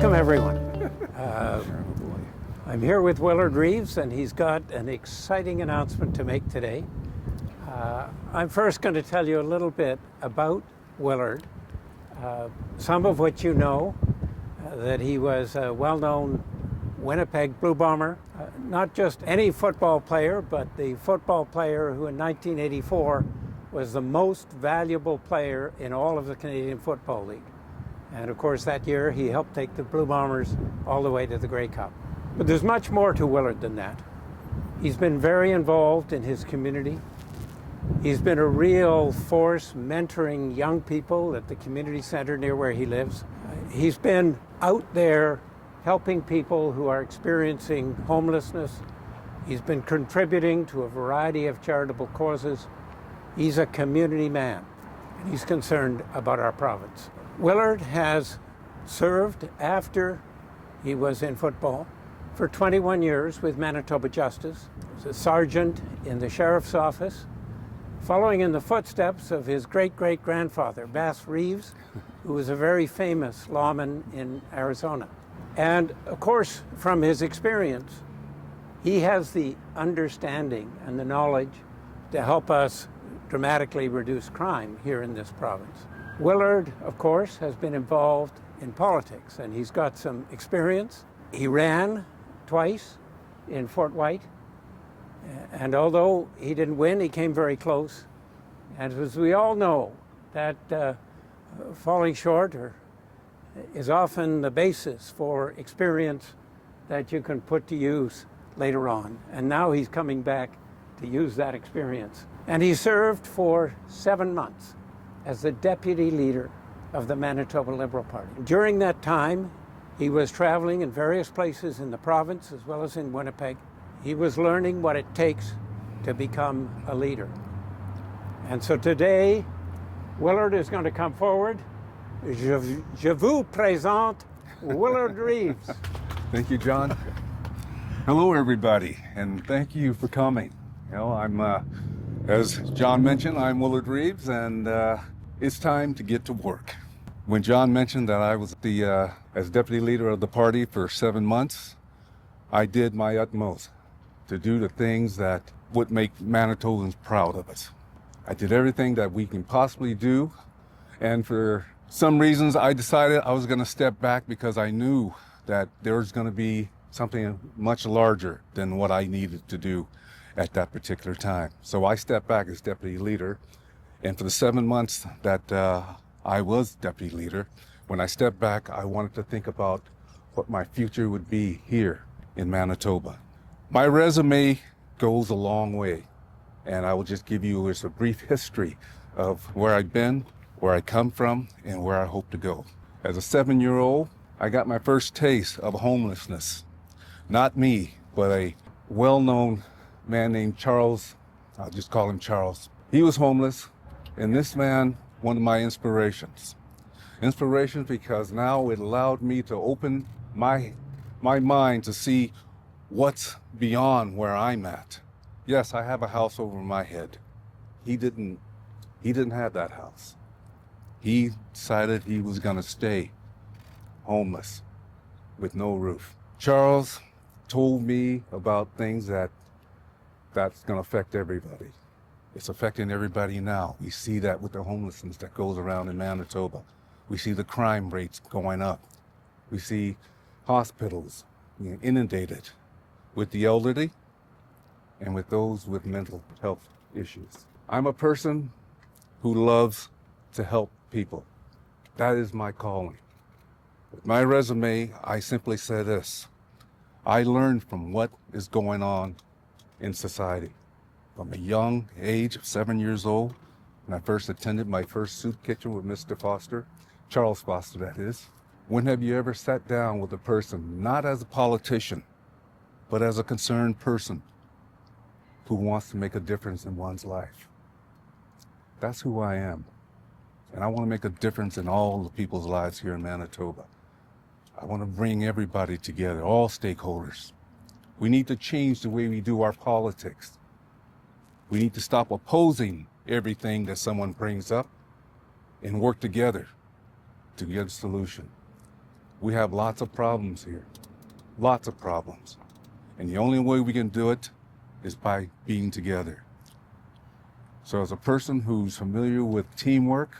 Welcome, everyone. I'm here with Willard Reaves, and he's got an exciting announcement to make today. I'm first going to tell you a little bit about Willard, some of what you know, that he was a well-known Winnipeg Blue Bomber, not just any football player, but the football player who in 1984 was the most valuable player in all of the Canadian Football League. And of course, that year he helped take the Blue Bombers all the way to the Grey Cup. But there's much more to Willard than that. He's been very involved in his community. He's been a real force mentoring young people at the community center near where he lives. He's been out there helping people who are experiencing homelessness. He's been contributing to a variety of charitable causes. He's a community man, and he's concerned about our province. Willard has served after he was in football for 21 years with Manitoba Justice. He was a sergeant in the sheriff's office, following in the footsteps of his great-great-grandfather, Willard Reaves, who was a very famous lawman in Arizona. And of course, from his experience, he has the understanding and the knowledge to help us dramatically reduce crime here in this province. Willard, of course, has been involved in politics, and he's got some experience. He ran twice in Fort White, and although he didn't win, he came very close. And as we all know, that falling short is often the basis for experience that you can put to use later on. And now he's coming back to use that experience. And he served for 7 months as the deputy leader of the Manitoba Liberal Party. During that time, he was traveling in various places in the province as well as in Winnipeg. He was learning what it takes to become a leader. And so today, Willard is going to come forward. Je vous présente Willard Reaves. Thank you, John. Hello, everybody, and thank you for coming. You know, I'm, as John mentioned, I'm Willard Reaves, and it's time to get to work. When John mentioned that I was as deputy leader of the party for 7 months, I did my utmost to do the things that would make Manitobans proud of us. I did everything that we can possibly do, and for some reasons I decided I was going to step back because I knew that there was going to be something much larger than what I needed to do at that particular time. So I stepped back as deputy leader, and for the 7 months that I was deputy leader, when I stepped back, I wanted to think about what my future would be here in Manitoba. My resume goes a long way, and I will just give you just a brief history of where I've been, where I come from, and where I hope to go. As a 7-year-old, I got my first taste of homelessness. Not me, but a well-known man named Charles. I'll just call him Charles. He was homeless, and this man, one of my inspirations. Inspirations because now it allowed me to open my mind to see what's beyond where I'm at. Yes, I have a house over my head. He didn't have that house. He decided he was gonna stay homeless with no roof. Charles told me about things that's gonna affect everybody. It's affecting everybody now. We see that with the homelessness that goes around in Manitoba. We see the crime rates going up. We see hospitals inundated with the elderly and with those with mental health issues. I'm a person who loves to help people. That is my calling. With my resume, I simply say this. I learned from what is going on in society. From a young age of 7 years old, when I first attended my first soup kitchen with Mr. Foster, Charles Foster that is. When have you ever sat down with a person, not as a politician, but as a concerned person who wants to make a difference in one's life? That's who I am. And I want to make a difference in all the people's lives here in Manitoba. I want to bring everybody together, all stakeholders. We need to change the way we do our politics. We need to stop opposing everything that someone brings up and work together to get a solution. We have lots of problems here, lots of problems. And the only way we can do it is by being together. So as a person who's familiar with teamwork,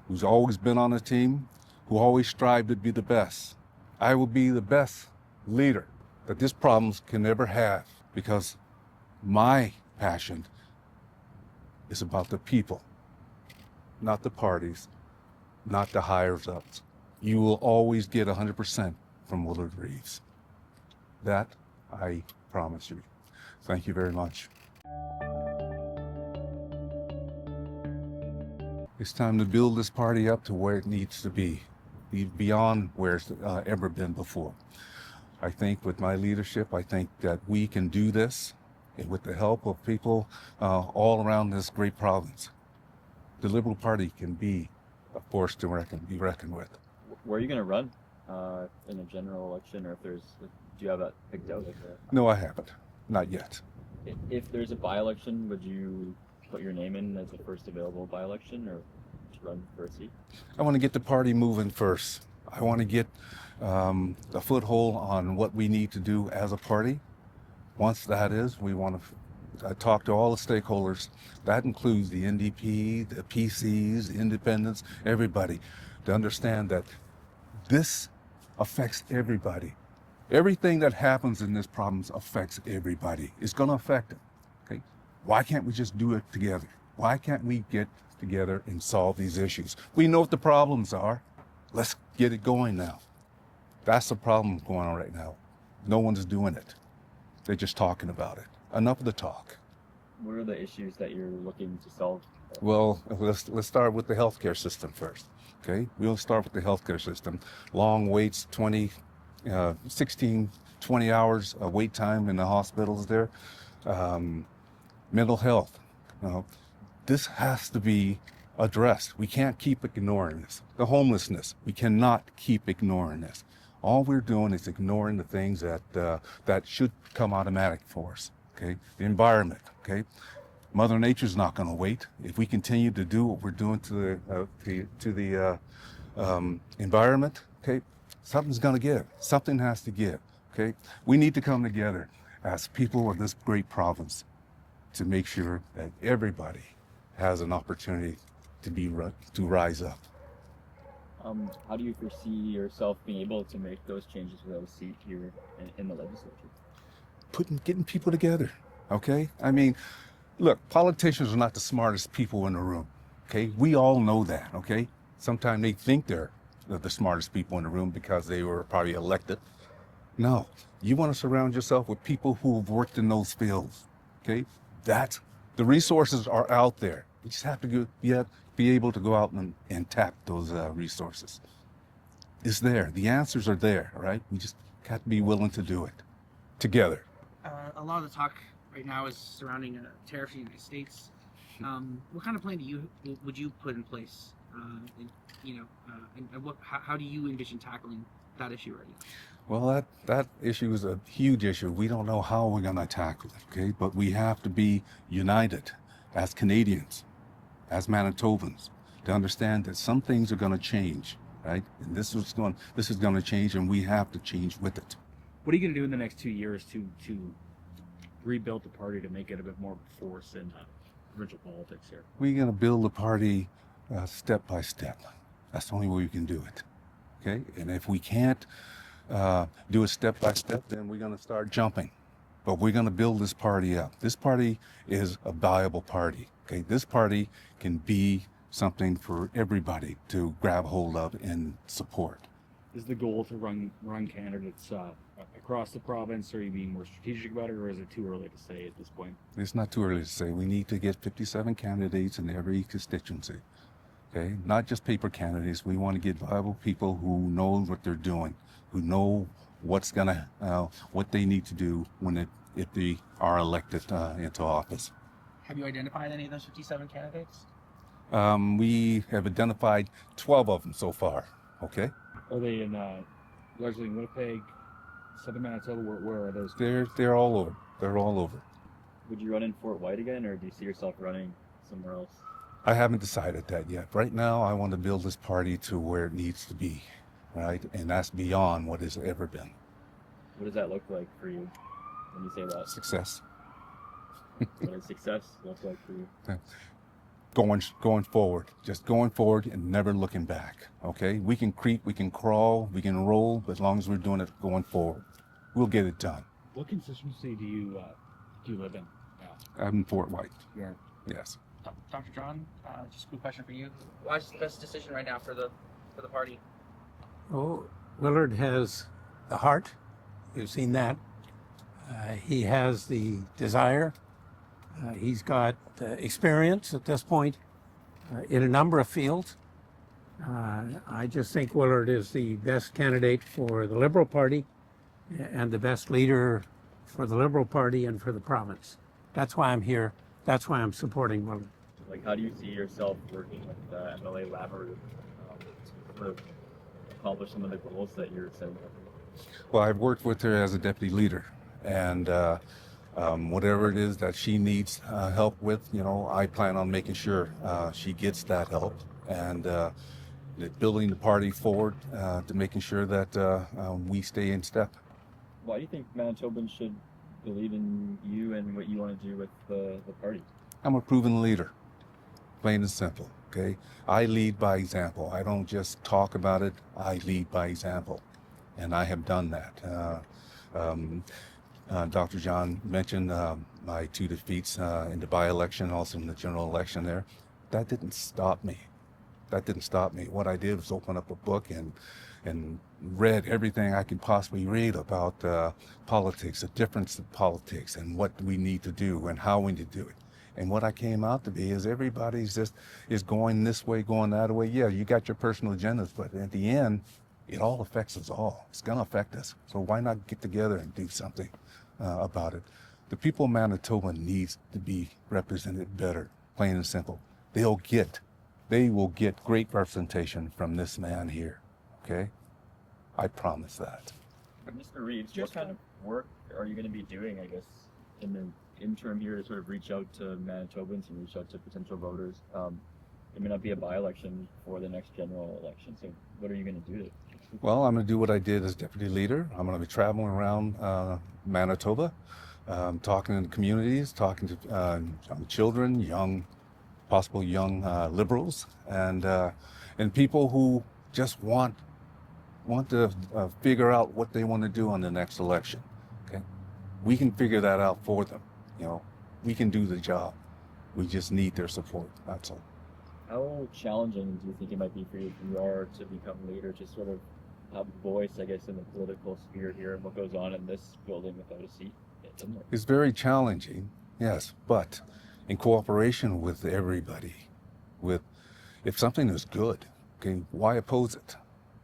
who's always been on a team, who always strived to be the best, I will be the best leader that this problem can ever have, because my passion is about the people, not the parties, not the higher ups. You will always get 100% from Willard Reaves. That I promise you. Thank you very much. It's time to build this party up to where it needs to be beyond where it's ever been before. I think with my leadership, I think that we can do this, and with the help of people all around this great province. The Liberal Party can be a force to be reckoned with. Where are you going to run in a general election, or if there's, do you have that picked out? No, I haven't. Not yet. If there's a by-election, would you put your name in as the first available by-election, or to run for a seat? I want to get the party moving first. I want to get a foothold on what we need to do as a party. Once that is, we want to talk to all the stakeholders. That includes the NDP, the PCs, the independents, everybody, to understand that this affects everybody. Everything that happens in this problem affects everybody. It's going to affect them. Okay? Why can't we just do it together? Why can't we get together and solve these issues? We know what the problems are. Let's get it going now. That's the problem going on right now. No one's doing it. They're just talking about it. Enough of the talk. What are the issues that you're looking to solve? Well, let's start with the healthcare system first. Okay, we'll start with the healthcare system. Long waits, 16, 20 hours of wait time in the hospitals there. Mental health. This has to be addressed. We can't keep ignoring this. The homelessness, we cannot keep ignoring this. All we're doing is ignoring the things that should come automatic for us. Okay, the environment. Okay, Mother Nature's not going to wait. If we continue to do what we're doing to the environment, okay, something's going to give. Something has to give. Okay, we need to come together as people of this great province to make sure that everybody has an opportunity to rise up. How do you foresee yourself being able to make those changes without a seat here in the legislature? Getting people together, okay? I mean, look, politicians are not the smartest people in the room, okay? We all know that, okay? Sometimes they think they're the smartest people in the room because they were probably elected. No, you want to surround yourself with people who have worked in those fields, okay? The resources are out there. You just have to be able to go out and tap those resources. It's there. The answers are there, right? We just have to be willing to do it together. A lot of the talk right now is surrounding tariffs in the United States. What kind of plan would you put in place? How do you envision tackling that issue right now? Well, that issue is a huge issue. We don't know how we're going to tackle it, okay? But we have to be united as Canadians, as Manitobans, to understand that some things are going to change, right? And this is going to change, and we have to change with it. What are you going to do in the next 2 years to rebuild the party to make it a bit more of a force in provincial politics here? We're going to build the party step by step. That's the only way we can do it, okay? And if we can't do it step by step, then we're going to start jumping. But we're going to build this party up. This party is a viable party, okay? This party can be something for everybody to grab hold of and support. Is the goal to run candidates across the province? Are you being more strategic about it, or is it too early to say at this point? It's not too early to say. We need to get 57 candidates in every constituency, okay? Not just paper candidates. We want to get viable people who know what they're doing, who know what they need to do if they are elected into office. Have you identified any of those 57 candidates? We have identified 12 of them so far, okay? Are they in largely in Winnipeg, Southern Manitoba? Where are those? They're all over. They're all over. Would you run in Fort White again, or do you see yourself running somewhere else? I haven't decided that yet. Right now, I want to build this party to where it needs to be. right? And that's beyond what it's ever been. What does that look like for you when you say that? Success. What does success look like for you? Going forward, just going forward and never looking back. Okay, we can creep, we can crawl, we can roll, but as long as we're doing it going forward, we'll get it done. What constituency do you live in now? I'm in Fort White. Yeah. Yes. Dr. John, just a quick question for you. Why is the best decision right now for the party? Oh, Willard has the heart. You've seen that. He has the desire. He's got experience at this point in a number of fields. I just think Willard is the best candidate for the Liberal Party and the best leader for the Liberal Party and for the province. That's why I'm here. That's why I'm supporting Willard. Like, how do you see yourself working with MLA Lamoureux to sort of accomplish some of the goals that you're setting up? Well, I've worked with her as a deputy leader, and whatever it is that she needs help with, I plan on making sure she gets that help, and building the party forward to making sure that we stay in step. Why do you think Manitobans should believe in you and what you want to do with the party? I'm a proven leader, plain and simple. Okay, I lead by example. I don't just talk about it. I lead by example, and I have done that. Dr. John mentioned my 2 defeats in the by-election, also in the general election there. That didn't stop me. What I did was open up a book and read everything I could possibly read about politics, the difference of politics, and what we need to do and how we need to do it. And what I came out to be is everybody's is going this way, going that way. Yeah, you got your personal agendas, but at the end, it all affects us all. It's going to affect us. So why not get together and do something about it? The people of Manitoba needs to be represented better, plain and simple. They will get great representation from this man here, okay? I promise that. Mr. Reeves, what kind of work are you going to be doing, I guess, in the interim here to sort of reach out to Manitobans and reach out to potential voters? It may not be a by-election for the next general election, so what are you going to do? Well, I'm going to do what I did as deputy leader. I'm going to be traveling around Manitoba, talking in the communities, talking to young children, possible young liberals, and people who just want to figure out what they want to do on the next election. Okay, we can figure that out for them. We can do the job. We just need their support. That's all. How challenging do you think it might be for you if you are to become leader to sort of have a voice, I guess, in the political sphere here and what goes on in this building without a seat? It's very challenging, yes, but in cooperation with everybody. If something is good, okay, why oppose it,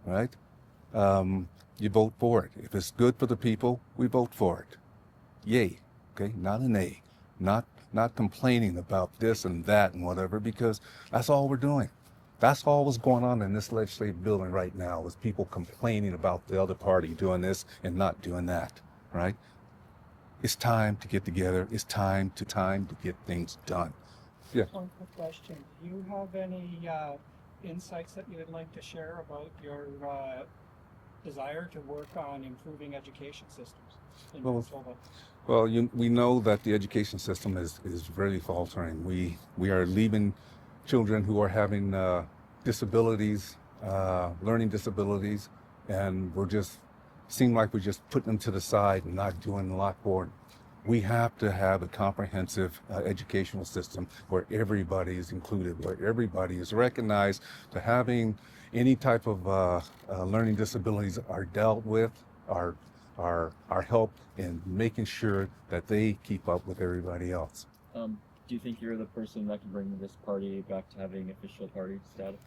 right? You vote for it. If it's good for the people, we vote for it. Yay, okay, not an A, not complaining about this and that and whatever, because that's all we're doing. That's all what's going on in this legislative building right now is people complaining about the other party doing this and not doing that, right? It's time to get together. It's time to get things done. Yeah. One quick question. Do you have any insights that you would like to share about your desire to work on improving education systems in Manitoba? Well, we know that the education system is really faltering. We are leaving children who are having disabilities, learning disabilities, and we're just putting them to the side and not doing a lot for them. We have to have a comprehensive educational system where everybody is included, where everybody is recognized to having any type of learning disabilities are dealt with, are helped in making sure that they keep up with everybody else. Do you think you're the person that can bring this party back to having official party status?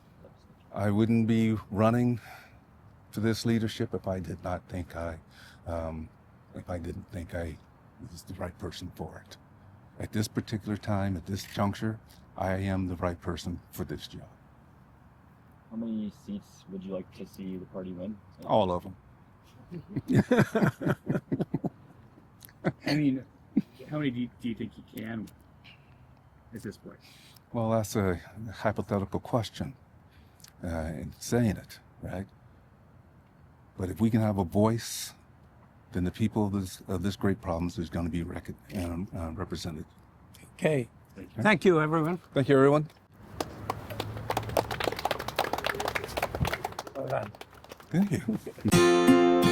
I wouldn't be running for this leadership if I did not think if I didn't think I was the right person for it. At this particular time, at this juncture, I am the right person for this job. How many seats would you like to see the party win? All of them. I mean, how many do you think you can win at this point? Well, that's a hypothetical question in saying it, right? But if we can have a voice, then the people of this great problem is going to be represented. Okay. Thank you, everyone. Thank you, everyone. Well done. Thank you.